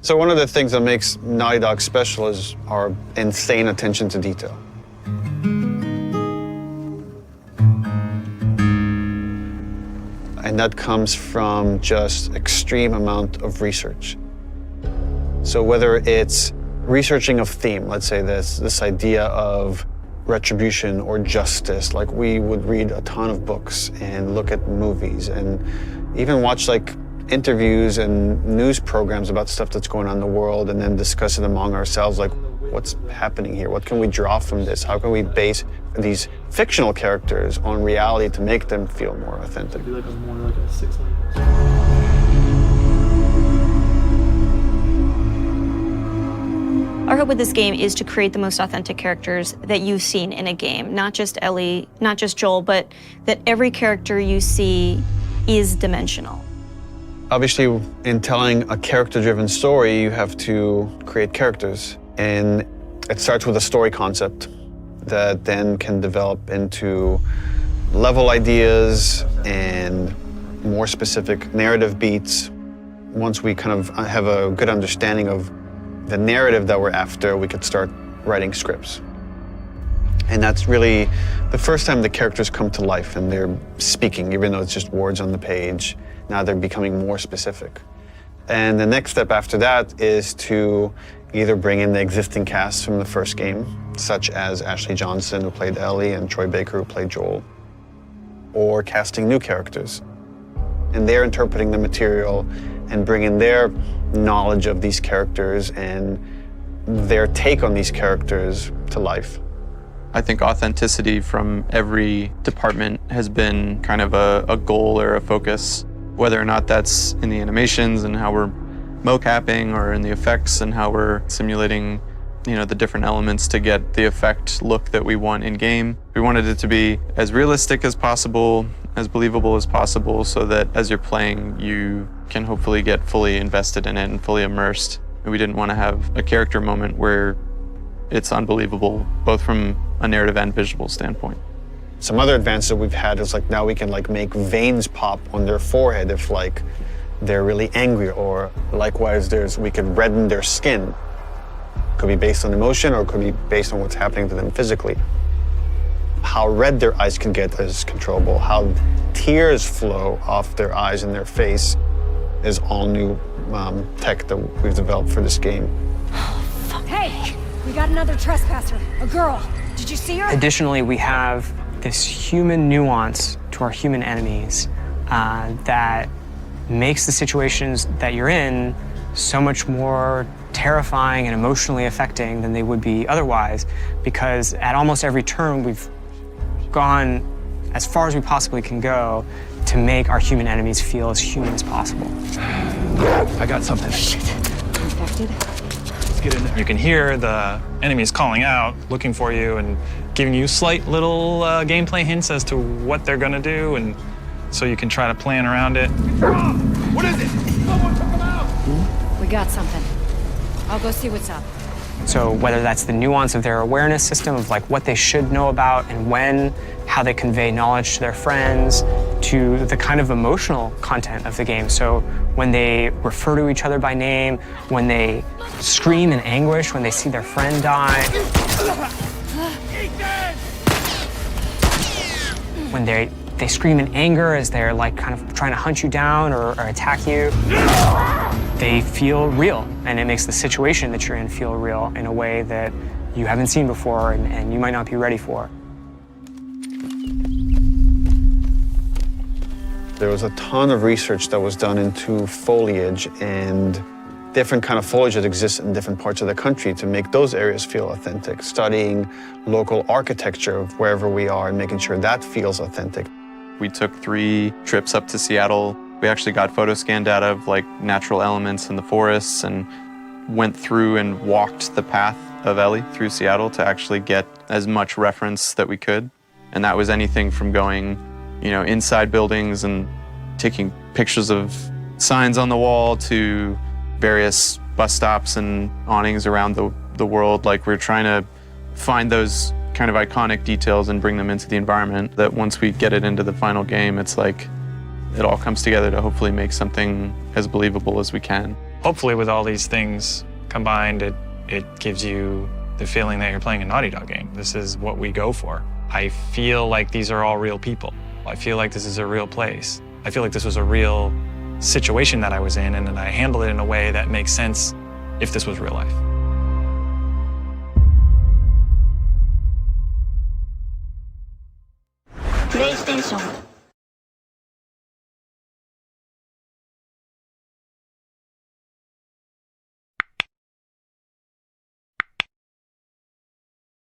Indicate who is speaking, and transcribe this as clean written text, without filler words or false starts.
Speaker 1: So one of the things that makes Naughty Dog special is our insane attention to detail. And that comes from just extreme amount of research. So whether it's researching of theme, let's say this idea of retribution or justice, like we would read a ton of books and look at movies and even watch like interviews and news programs about stuff that's going on in the world and then discuss it among ourselves, like what's happening here? What can we draw from this? How can we base these fictional characters on reality to make them feel more authentic?
Speaker 2: It'd be like more like a 6 language.
Speaker 3: Our hope with this game is to create the most authentic characters that you've seen in a game. Not just Ellie, not just Joel, but that every character you see is dimensional.
Speaker 1: Obviously, in telling a character-driven story, you have to create characters. And it starts with a story concept that then can develop into level ideas and more specific narrative beats. Once we kind of have a good understanding of the narrative that we're after, we could start writing scripts. And that's really the first time the characters come to life and they're speaking, even though it's just words on the page. Now they're becoming more specific. And the next step after that is to either bring in the existing cast from the first game, such as Ashley Johnson, who played Ellie, and Troy Baker, who played Joel, or casting new characters. And they're interpreting the material and bringing their knowledge of these characters and their take on these characters to life.
Speaker 4: I think authenticity from every department has been kind of a goal or a focus, whether or not that's in the animations and how we're mocapping or in the effects and how we're simulating, the different elements to get the effect look that we want in game. We wanted it to be as realistic as possible, as believable as possible, so that as you're playing, you can hopefully get fully invested in it and fully immersed. And we didn't want to have a character moment where it's unbelievable, both from a narrative and visual standpoint.
Speaker 1: Some other advances that we've had is like now we can like make veins pop on their forehead if like they're really angry, or likewise we could redden their skin. Could be based on emotion or it could be based on what's happening to them physically. How red their eyes can get is controllable. How tears flow off their eyes and their face is all new tech that we've developed for this game.
Speaker 5: Hey, we got another trespasser, a girl. Did you see her?
Speaker 6: Additionally, we have this human nuance to our human enemies that makes the situations that you're in so much more terrifying and emotionally affecting than they would be otherwise, because at almost every turn we've gone as far as we possibly can go to make our human enemies feel as human as possible.
Speaker 7: I got something.
Speaker 5: Shit. Infected?
Speaker 7: Let's get in there. You can hear the enemies calling out, looking for you, and giving you slight little gameplay hints as to what they're gonna do, and so you can try to plan around it.
Speaker 8: What is it? Someone took him out!
Speaker 5: We got something. I'll go see what's up.
Speaker 6: So whether that's the nuance of their awareness system of like what they should know about and when, how they convey knowledge to their friends, to the kind of emotional content of the game. So when they refer to each other by name, when they scream in anguish when they see their friend die, when they scream in anger as they're like kind of trying to hunt you down or attack you. They feel real, and it makes the situation that you're in feel real in a way that you haven't seen before and you might not be ready for.
Speaker 1: There was a ton of research that was done into foliage and different kind of foliage that exists in different parts of the country to make those areas feel authentic, studying local architecture of wherever we are and making sure that feels authentic.
Speaker 4: We took 3 trips up to Seattle. We actually got photo scan data of like natural elements in the forests and went through and walked the path of Ellie through Seattle to actually get as much reference that we could. And that was anything from going, inside buildings and taking pictures of signs on the wall to various bus stops and awnings around the world. Like we're trying to find those kind of iconic details and bring them into the environment that once we get it into the final game, it's like it all comes together to hopefully make something as believable as we can.
Speaker 7: Hopefully with all these things combined, it gives you the feeling that you're playing a Naughty Dog game. This is what we go for. I feel like these are all real people. I feel like this is a real place. I feel like this was a real situation that I was in, and then I handled it in a way that makes sense if this was real life.
Speaker 9: PlayStation